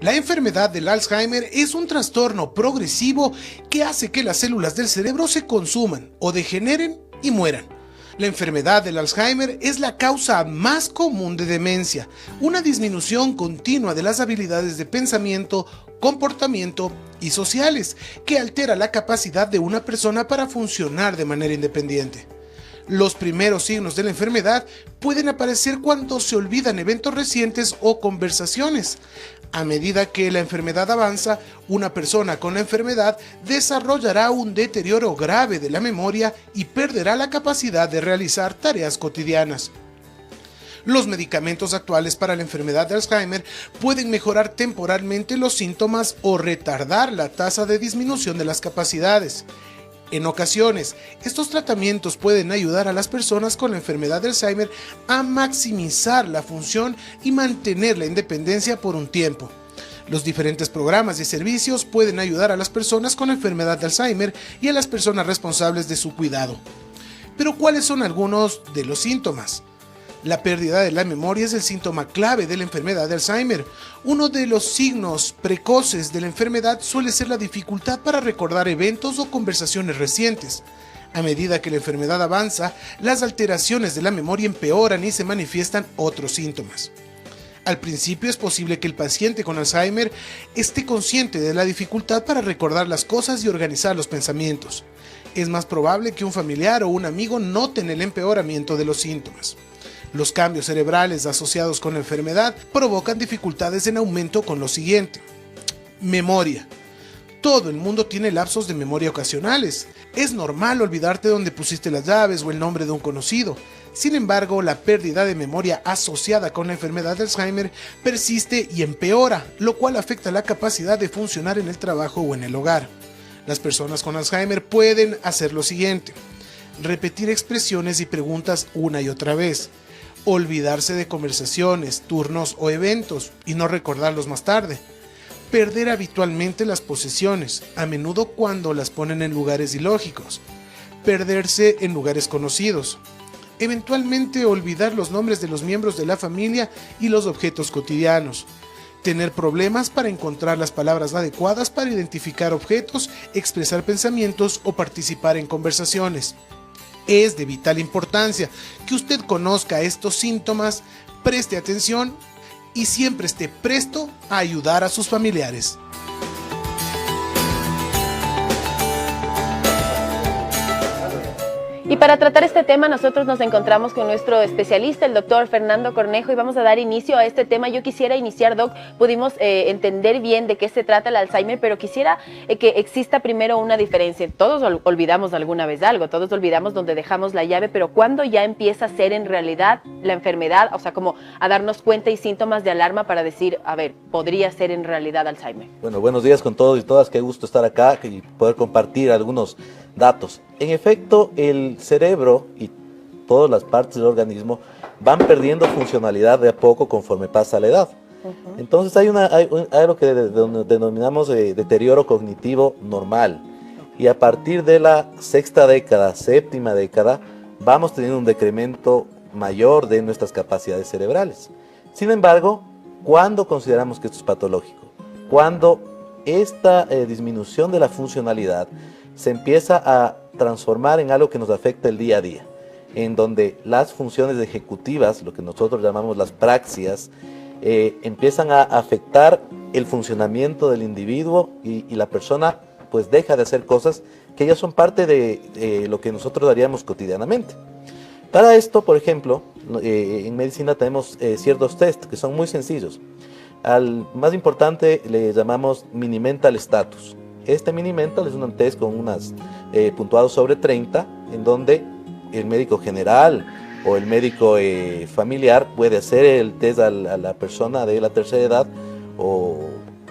La enfermedad del Alzheimer es un trastorno progresivo que hace que las células del cerebro se consuman o degeneren y mueran. La enfermedad del Alzheimer es la causa más común de demencia, una disminución continua de las habilidades de pensamiento, comportamiento y sociales, que altera la capacidad de una persona para funcionar de manera independiente. Los primeros signos de la enfermedad pueden aparecer cuando se olvidan eventos recientes o conversaciones. A medida que la enfermedad avanza, una persona con la enfermedad desarrollará un deterioro grave de la memoria y perderá la capacidad de realizar tareas cotidianas. Los medicamentos actuales para la enfermedad de Alzheimer pueden mejorar temporalmente los síntomas o retardar la tasa de disminución de las capacidades. En ocasiones, estos tratamientos pueden ayudar a las personas con la enfermedad de Alzheimer a maximizar la función y mantener la independencia por un tiempo. Los diferentes programas y servicios pueden ayudar a las personas con la enfermedad de Alzheimer y a las personas responsables de su cuidado. Pero, ¿cuáles son algunos de los síntomas? La pérdida de la memoria es el síntoma clave de la enfermedad de Alzheimer. Uno de los signos precoces de la enfermedad suele ser la dificultad para recordar eventos o conversaciones recientes. A medida que la enfermedad avanza, las alteraciones de la memoria empeoran y se manifiestan otros síntomas. Al principio es posible que el paciente con Alzheimer esté consciente de la dificultad para recordar las cosas y organizar los pensamientos. Es más probable que un familiar o un amigo noten el empeoramiento de los síntomas. Los cambios cerebrales asociados con la enfermedad provocan dificultades en aumento con lo siguiente. Memoria. Todo el mundo tiene lapsos de memoria ocasionales. Es normal olvidarte dónde pusiste las llaves o el nombre de un conocido. Sin embargo, la pérdida de memoria asociada con la enfermedad de Alzheimer persiste y empeora, lo cual afecta la capacidad de funcionar en el trabajo o en el hogar. Las personas con Alzheimer pueden hacer lo siguiente: repetir expresiones y preguntas una y otra vez, olvidarse de conversaciones, turnos o eventos y no recordarlos más tarde, perder habitualmente las posesiones, a menudo cuando las ponen en lugares ilógicos, perderse en lugares conocidos, eventualmente olvidar los nombres de los miembros de la familia y los objetos cotidianos, tener problemas para encontrar las palabras adecuadas para identificar objetos, expresar pensamientos o participar en conversaciones. Es de vital importancia que usted conozca estos síntomas, preste atención y siempre esté presto a ayudar a sus familiares. Y para tratar este tema nosotros nos encontramos con nuestro especialista, el doctor Fernando Cornejo, y vamos a dar inicio a este tema. Yo quisiera iniciar, Doc, pudimos entender bien de qué se trata el Alzheimer, pero quisiera que exista primero una diferencia. Todos olvidamos alguna vez algo, todos olvidamos donde dejamos la llave, pero ¿cuándo ya empieza a ser en realidad la enfermedad? O sea, como a darnos cuenta y síntomas de alarma para decir, a ver, podría ser en realidad Alzheimer. Bueno, buenos días con todos y todas, qué gusto estar acá y poder compartir algunos datos. En efecto, el cerebro y todas las partes del organismo van perdiendo funcionalidad de a poco conforme pasa la edad. Entonces hay lo que denominamos deterioro cognitivo normal. Y a partir de la sexta década, séptima década, vamos teniendo un decremento mayor de nuestras capacidades cerebrales. Sin embargo, ¿cuándo consideramos que esto es patológico? Cuando esta disminución de la funcionalidad se empieza a transformar en algo que nos afecta el día a día, en donde las funciones ejecutivas, lo que nosotros llamamos las praxias, empiezan a afectar el funcionamiento del individuo y la persona pues deja de hacer cosas que ya son parte de lo que nosotros haríamos cotidianamente. Para esto, por ejemplo, en medicina tenemos ciertos test que son muy sencillos. Al más importante le llamamos Mini-Mental Status. Este Mini-Mental es un test con unas puntuados sobre 30, en donde el médico general o el médico familiar puede hacer el test a la persona de la tercera edad o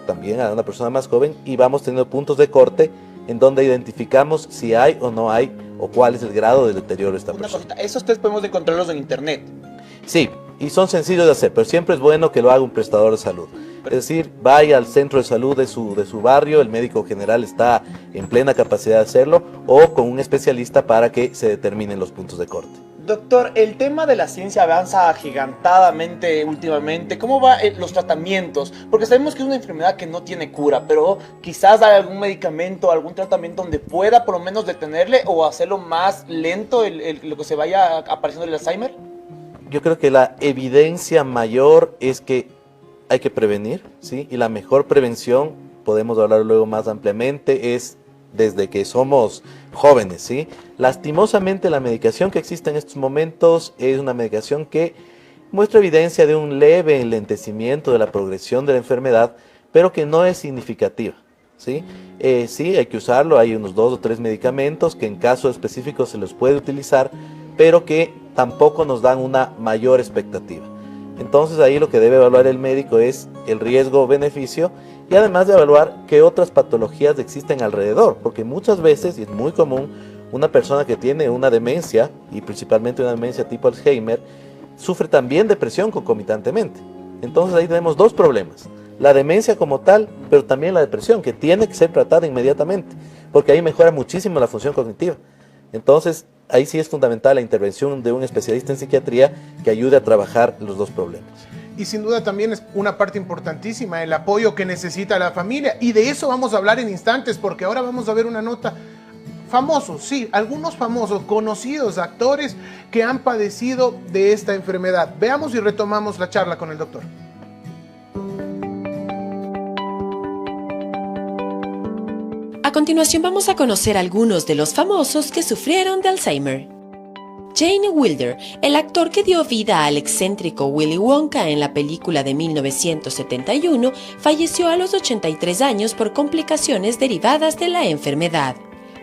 también a una persona más joven, y vamos teniendo puntos de corte en donde identificamos si hay o no hay o cuál es el grado de deterioro de esta persona. Cosita, esos test podemos encontrarlos en internet. Sí, y son sencillos de hacer, pero siempre es bueno que lo haga un prestador de salud. Es decir, vaya al centro de salud de su barrio, el médico general está en plena capacidad de hacerlo, o con un especialista para que se determinen los puntos de corte. Doctor, el tema de la ciencia avanza agigantadamente últimamente. ¿Cómo van los tratamientos? Porque sabemos que es una enfermedad que no tiene cura, pero quizás hay algún medicamento, algún tratamiento donde pueda por lo menos detenerle o hacerlo más lento lo que se vaya apareciendo el Alzheimer. Yo creo que la evidencia mayor es que hay que prevenir, ¿sí? Y la mejor prevención, podemos hablar luego más ampliamente, es desde que somos jóvenes, ¿sí? Lastimosamente la medicación que existe en estos momentos es una medicación que muestra evidencia de un leve enlentecimiento de la progresión de la enfermedad, pero que no es significativa, ¿sí? Sí, hay que usarlo, hay unos 2 o 3 medicamentos que en casos específicos se los puede utilizar, pero que tampoco nos dan una mayor expectativa. Entonces ahí lo que debe evaluar el médico es el riesgo-beneficio y además de evaluar qué otras patologías existen alrededor, porque muchas veces, y es muy común, una persona que tiene una demencia, y principalmente una demencia tipo Alzheimer, sufre también depresión concomitantemente. Entonces ahí tenemos 2 problemas, la demencia como tal, pero también la depresión, que tiene que ser tratada inmediatamente, porque ahí mejora muchísimo la función cognitiva. Entonces, ahí sí es fundamental la intervención de un especialista en psiquiatría que ayude a trabajar los 2 problemas. Y sin duda también es una parte importantísima el apoyo que necesita la familia. Y de eso vamos a hablar en instantes, porque ahora vamos a ver una nota. Famosos, sí, algunos famosos, conocidos actores que han padecido de esta enfermedad. Veamos y retomamos la charla con el doctor. A continuación vamos a conocer algunos de los famosos que sufrieron de Alzheimer. Gene Wilder, el actor que dio vida al excéntrico Willy Wonka en la película de 1971, falleció a los 83 años por complicaciones derivadas de la enfermedad.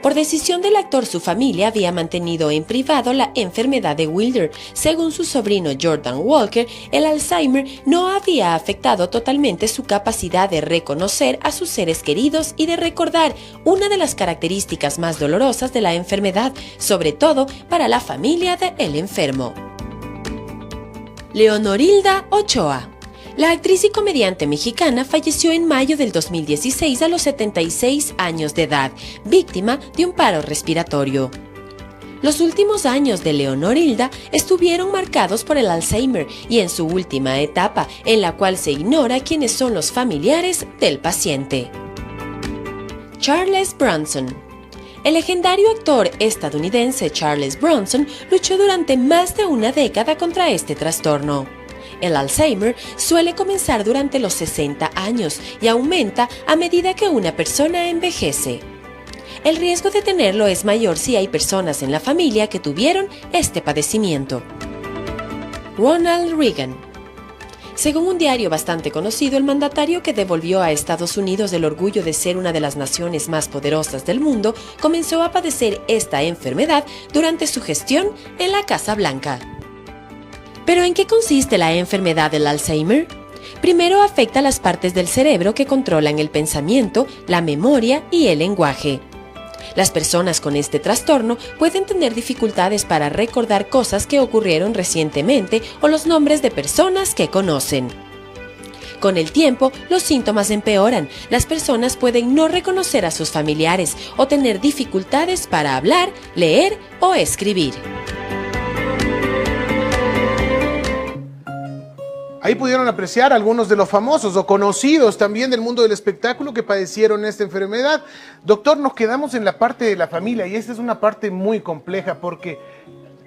Por decisión del actor, su familia había mantenido en privado la enfermedad de Wilder. Según su sobrino Jordan Walker, el Alzheimer no había afectado totalmente su capacidad de reconocer a sus seres queridos y de recordar, una de las características más dolorosas de la enfermedad, sobre todo para la familia del enfermo. Leonorilda Ochoa. La actriz y comediante mexicana falleció en mayo del 2016 a los 76 años de edad, víctima de un paro respiratorio. Los últimos años de Leonorilda estuvieron marcados por el Alzheimer y en su última etapa, en la cual se ignora quiénes son los familiares del paciente. Charles Bronson. El legendario actor estadounidense Charles Bronson luchó durante más de una década contra este trastorno. El Alzheimer suele comenzar durante los 60 años y aumenta a medida que una persona envejece. El riesgo de tenerlo es mayor si hay personas en la familia que tuvieron este padecimiento. Ronald Reagan. Según un diario bastante conocido, el mandatario que devolvió a Estados Unidos el orgullo de ser una de las naciones más poderosas del mundo, comenzó a padecer esta enfermedad durante su gestión en la Casa Blanca. ¿Pero en qué consiste la enfermedad del Alzheimer? Primero afecta las partes del cerebro que controlan el pensamiento, la memoria y el lenguaje. Las personas con este trastorno pueden tener dificultades para recordar cosas que ocurrieron recientemente o los nombres de personas que conocen. Con el tiempo, los síntomas empeoran. Las personas pueden no reconocer a sus familiares o tener dificultades para hablar, leer o escribir. Ahí pudieron apreciar algunos de los famosos o conocidos también del mundo del espectáculo que padecieron esta enfermedad. Doctor, nos quedamos en la parte de la familia y esta es una parte muy compleja porque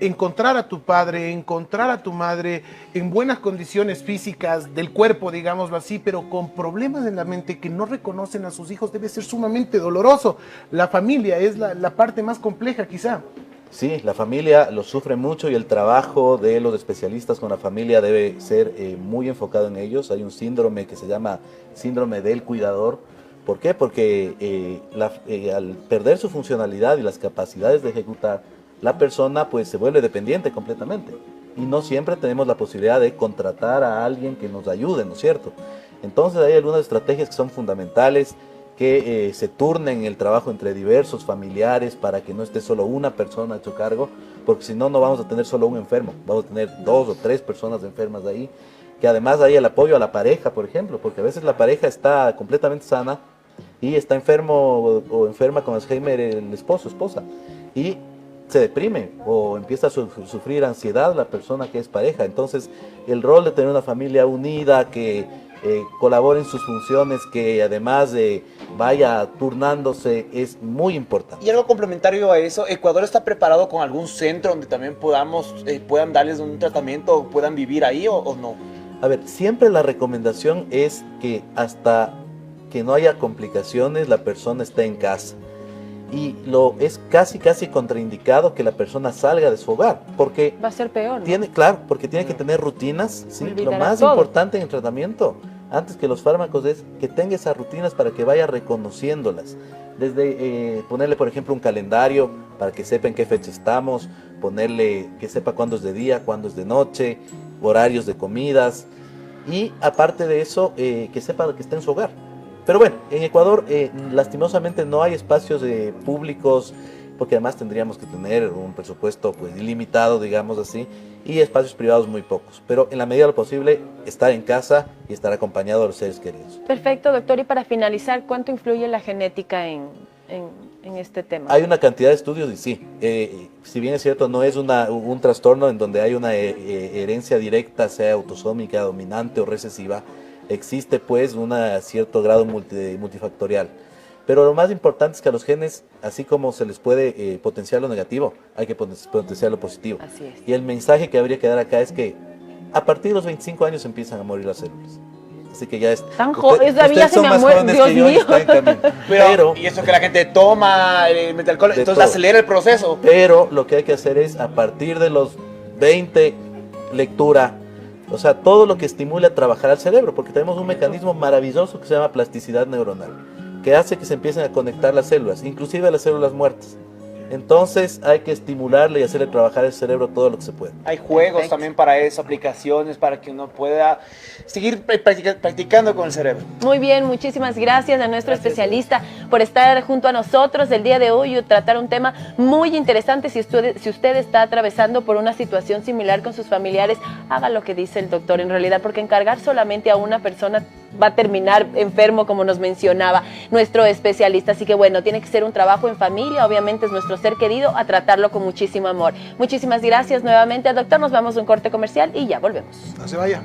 encontrar a tu padre, encontrar a tu madre en buenas condiciones físicas del cuerpo, digámoslo así, pero con problemas en la mente que no reconocen a sus hijos debe ser sumamente doloroso. La familia es la parte más compleja quizá. Sí, la familia lo sufre mucho y el trabajo de los especialistas con la familia debe ser muy enfocado en ellos. Hay un síndrome que se llama síndrome del cuidador. ¿Por qué? Porque al perder su funcionalidad y las capacidades de ejecutar, la persona pues se vuelve dependiente completamente. Y no siempre tenemos la posibilidad de contratar a alguien que nos ayude, ¿no es cierto? Entonces hay algunas estrategias que son fundamentales, que se turnen el trabajo entre diversos familiares para que no esté solo una persona hecho cargo, porque si no, no vamos a tener solo un enfermo, vamos a tener 2 o 3 personas enfermas ahí, que además hay el apoyo a la pareja, por ejemplo, porque a veces la pareja está completamente sana y está enfermo o enferma con Alzheimer el esposo, esposa, y se deprime o empieza a sufrir ansiedad la persona que es pareja. Entonces, el rol de tener una familia unida, que colabore en sus funciones, que además vaya turnándose, es muy importante. Y algo complementario a eso, ¿Ecuador está preparado con algún centro donde también puedan darles un tratamiento, puedan vivir ahí o no? A ver, siempre la recomendación es que hasta que no haya complicaciones, la persona esté en casa. Y es casi contraindicado que la persona salga de su hogar, porque Va a ser peor, ¿no? claro, porque tiene que tener rutinas, ¿sí? Lo Olvidará más todo. importante en el tratamiento, antes que los fármacos, es que tenga esas rutinas para que vaya reconociéndolas. Desde ponerle, por ejemplo, un calendario para que sepa en qué fecha estamos, ponerle que sepa cuándo es de día, cuándo es de noche, horarios de comidas, y aparte de eso, que sepa que está en su hogar. Pero bueno, en Ecuador lastimosamente no hay espacios públicos, porque además tendríamos que tener un presupuesto pues ilimitado, digamos así, y espacios privados muy pocos. Pero en la medida de lo posible, estar en casa y estar acompañado de los seres queridos. Perfecto, doctor. Y para finalizar, ¿cuánto influye la genética en este tema? Hay una cantidad de estudios y sí, si bien es cierto, no es un trastorno en donde hay una herencia directa, sea autosómica, dominante o recesiva. Existe pues un cierto grado multifactorial. Pero lo más importante es que a los genes, así como se les puede potenciar lo negativo, hay que potenciar lo positivo. Así es. Y el mensaje que habría que dar acá es que a partir de los 25 años empiezan a morir las células. Así que ya es... Tan esa vida ustedes se son me ha más muerto, jóvenes Dios que yo y mío. están en camino. Pero, y eso que la gente toma, mete alcohol, De entonces todo. acelera el proceso. Pero lo que hay que hacer es, a partir de los 20, lectura, o sea, todo lo que estimule a trabajar al cerebro, porque tenemos un mecanismo maravilloso que se llama plasticidad neuronal, que hace que se empiecen a conectar las células, inclusive las células muertas. Entonces hay que estimularle y hacerle trabajar el cerebro todo lo que se puede. Hay juegos Perfecto. también para eso, aplicaciones para que uno pueda seguir practicando con el cerebro. Muy bien, muchísimas gracias a nuestro Gracias. especialista por estar junto a nosotros el día de hoy y tratar un tema muy interesante. Si usted está atravesando por una situación similar con sus familiares, haga lo que dice el doctor en realidad, porque encargar solamente a una persona va a terminar enfermo, como nos mencionaba nuestro especialista. Así que bueno, tiene que ser un trabajo en familia, obviamente es nuestro ser querido, a tratarlo con muchísimo amor. Muchísimas gracias nuevamente, doctor. Nos vamos a un corte comercial y ya volvemos. No se vaya.